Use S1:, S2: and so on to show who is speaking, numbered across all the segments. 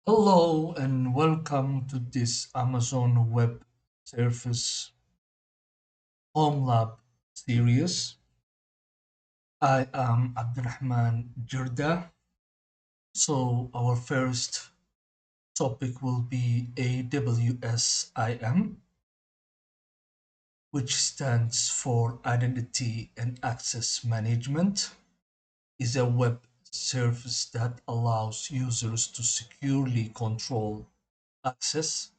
S1: Hello and welcome to this Amazon Web Service Home Lab series. I am Abdurrahman Jirda. So, our first topic will be AWS IAM, which stands for Identity and Access Management, is a web service that allows users to securely control access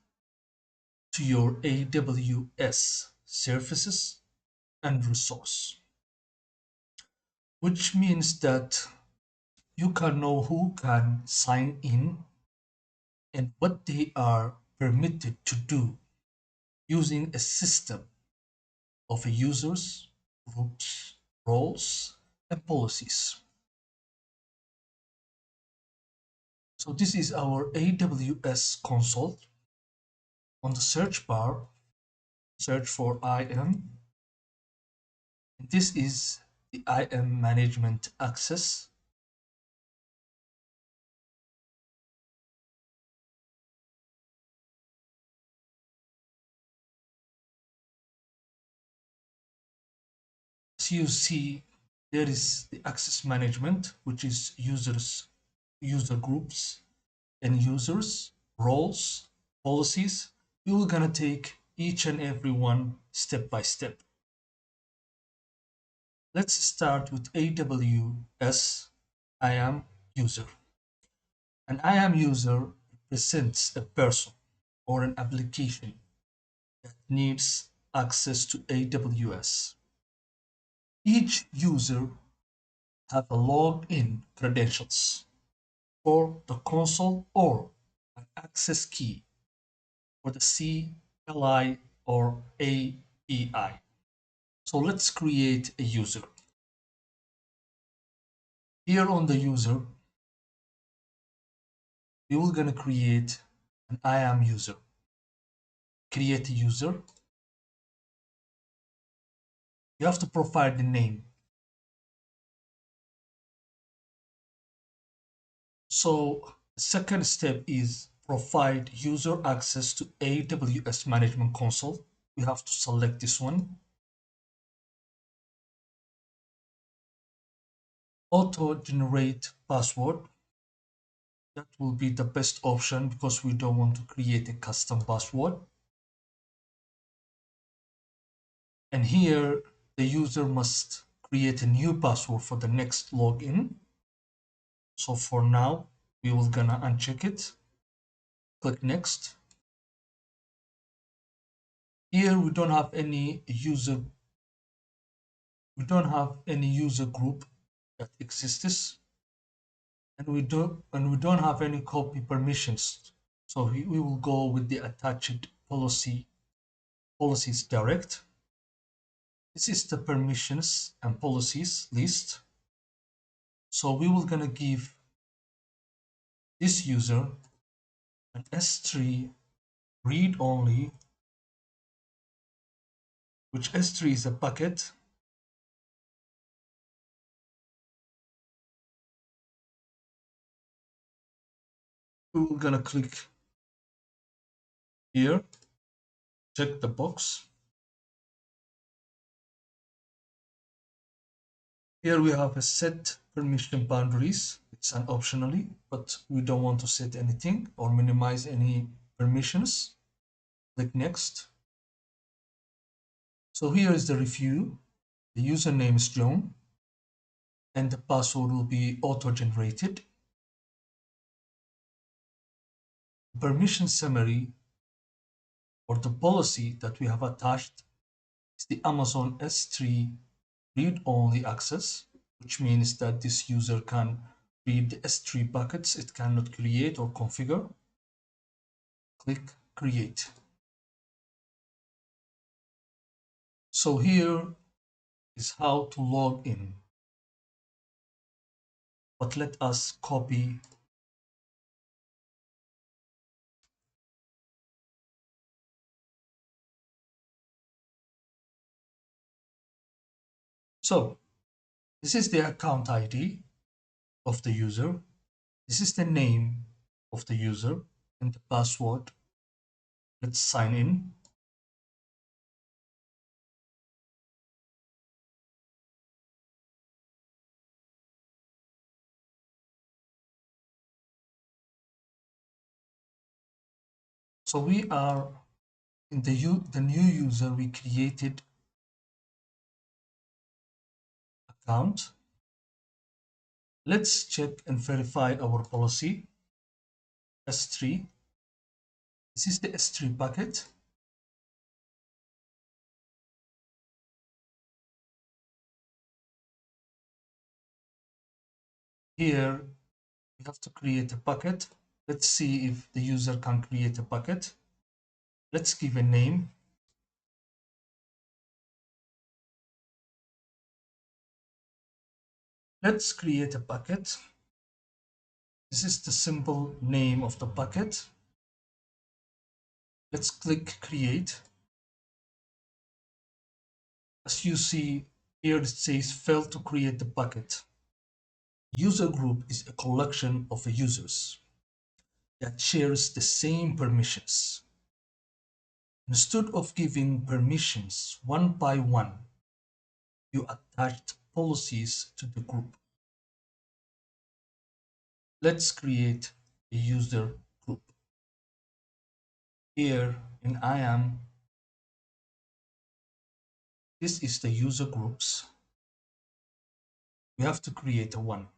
S1: to your AWS services and resource, which means that you can know who can sign in and what they are permitted to do using a system of users, groups, roles, and policies. So this is our AWS console. On the search bar, search for IAM. And this is the IAM management access. As you see, there is the access management, which is user groups, and users, roles, policies. We will gonna take each and every one step by step. Let's start with AWS IAM user. An IAM user represents a person or an application that needs access to AWS. Each user have a login credentials for the console or an access key for the CLI or API. So let's create a user. Here on the user, we will gonna create an IAM user. Create a user. You have to provide the name. So the second step is provide user access to AWS Management Console. We have to select this one. Auto generate password. That will be the best option because we don't want to create a custom password. And here the user must create a new password for the next login. So for now, we will gonna uncheck it. Click next. Here we don't have any user group that exists, and we don't have any copy permissions. So we will go with the attached policies direct. This is the permissions and policies list. So we will gonna give this user an S3 read only, which S3 is a bucket. We're gonna click here, check the box. Here we have a set permission boundaries. It's an optionally, but we don't want to set anything or minimize any permissions. Click next. So here is the review. The username is John and the password will be auto-generated. Permission summary or the policy that we have attached is the Amazon S3 read-only access, which means that this user can read the S3 buckets. It cannot create or configure. Click create. So here is how to log in. But let us copy. So this is the account ID of the user. This is the name of the user and the password. Let's sign in. So we are in the new user we created account. Let's check and verify our policy. S3. This is the S3 bucket. Here we have to create a bucket. Let's see if the user can create a bucket. Let's give a name. Let's create a bucket. This is the simple name of the bucket. Let's click create. As you see here, it says failed to create the bucket. User group is a collection of users that shares the same permissions. Instead of giving permissions one by one, you attached policies to the group. Let's create a user group. Here in IAM, this is the user groups. We have to create a one.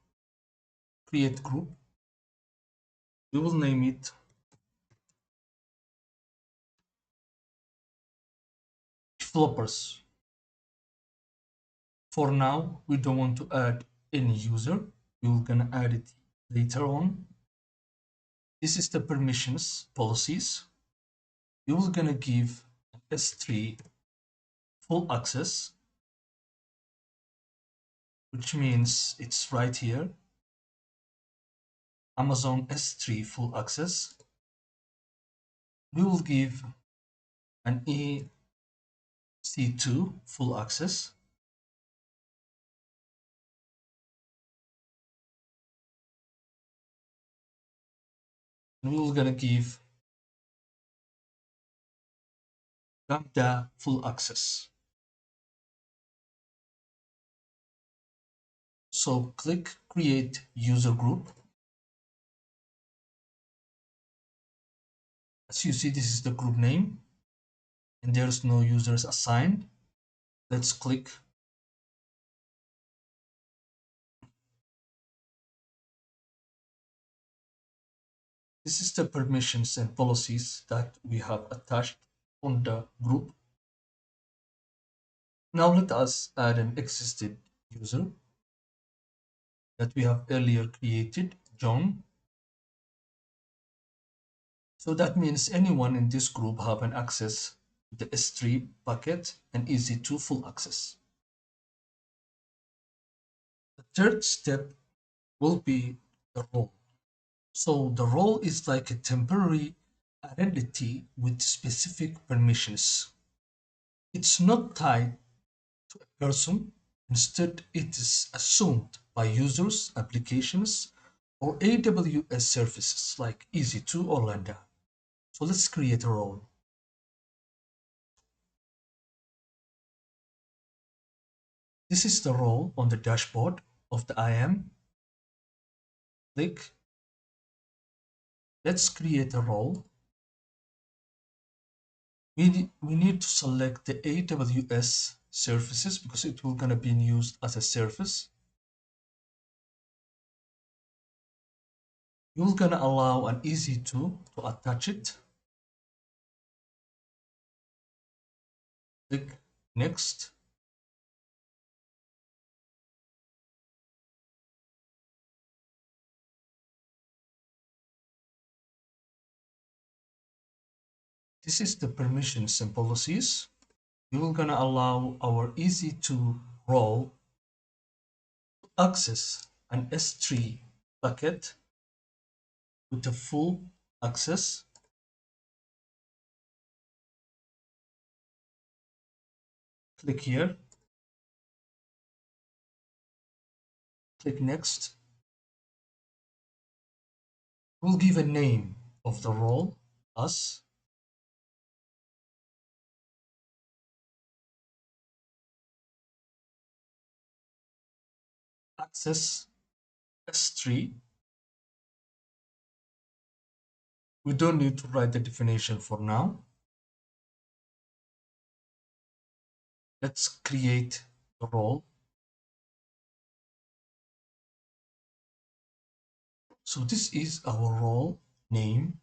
S1: Create group. We will name it developers. For now, we don't want to add any user. We're gonna add it later on. This is the permissions policies. We will gonna give S3 full access, which means it's right here. Amazon S3 full access. We will give an EC2 full access. And we will gonna give Lambda full access. So click create user group. As you see, this is the group name and there's no users assigned. Let's click. This is the permissions and policies that we have attached on the group. Now let us add an existing user that we have earlier created, John. So that means anyone in this group have an access to the S3 bucket and EC2 full access. The third step will be the role. So the role is like a temporary identity with specific permissions. It's not tied to a person. Instead, it is assumed by users, applications, or AWS services like EC2 or Lambda. So let's create a role. This is the role on the dashboard of the IAM. Click. Let's create a role. We need to select the AWS services because it will gonna be used as a service. You're gonna allow an EC2 to attach it. Click next. This is the permissions and policies. We will gonna allow our EC2 role to access an S3 bucket with a full access. Click here. Click next. We'll give a name of the role as access S3. We don't need to write the definition for now. Let's create the role. So this is our role name,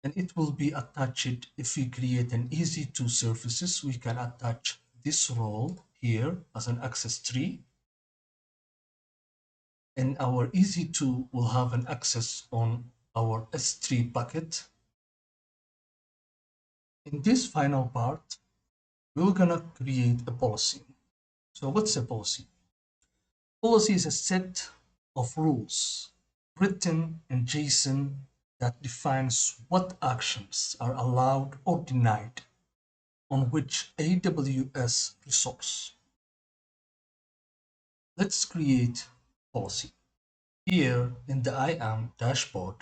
S1: and it will be attached. If we create an EC2 services, we can attach this role here as an access tree, and our EC2 will have an access on our S3 bucket. In this final part, we're gonna create a policy. So what's a policy? Policy is a set of rules written in JSON that defines what actions are allowed or denied on which AWS resource. Let's create policy. Here in the IAM dashboard,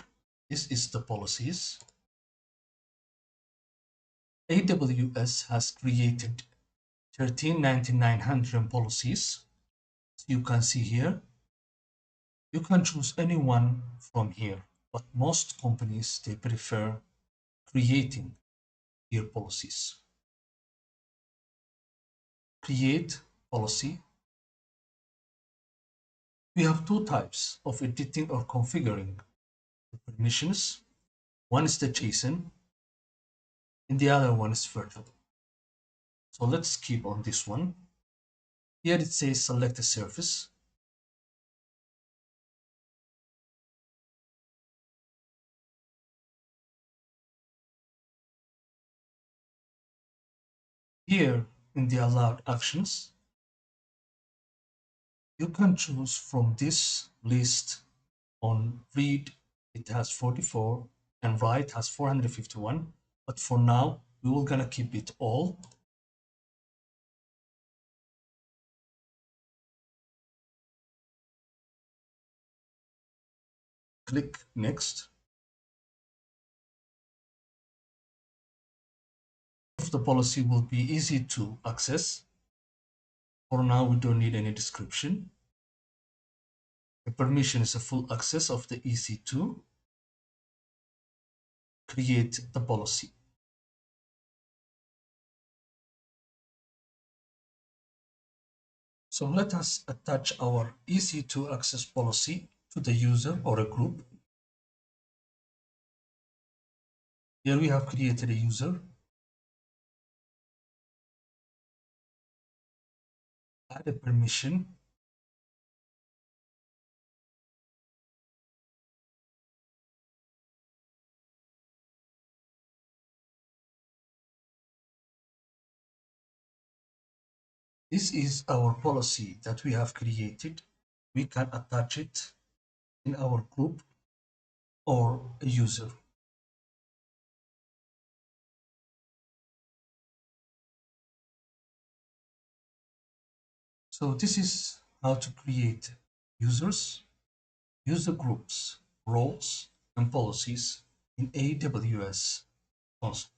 S1: this is the policies. AWS has created 139900 policies. As you can see here, you can choose any one from here, but most companies, they prefer creating their policies. Create policy. We have two types of editing or configuring the permissions. One is the JSON, and the other one is virtual. So let's keep on this one. Here it says select a service. Here in the allowed actions, you can choose from this list. On read, it has 44, and write has 451. But for now, we will gonna keep it all. Click next. The policy will be easy to access. For now, we don't need any description. The permission is a full access of the EC2. Create the policy. So let us attach our EC2 access policy to the user or a group. Here we have created a user. Add a permission. This is our policy that we have created. We can attach it in our group or a user. So this is how to create users, user groups, roles, and policies in AWS console.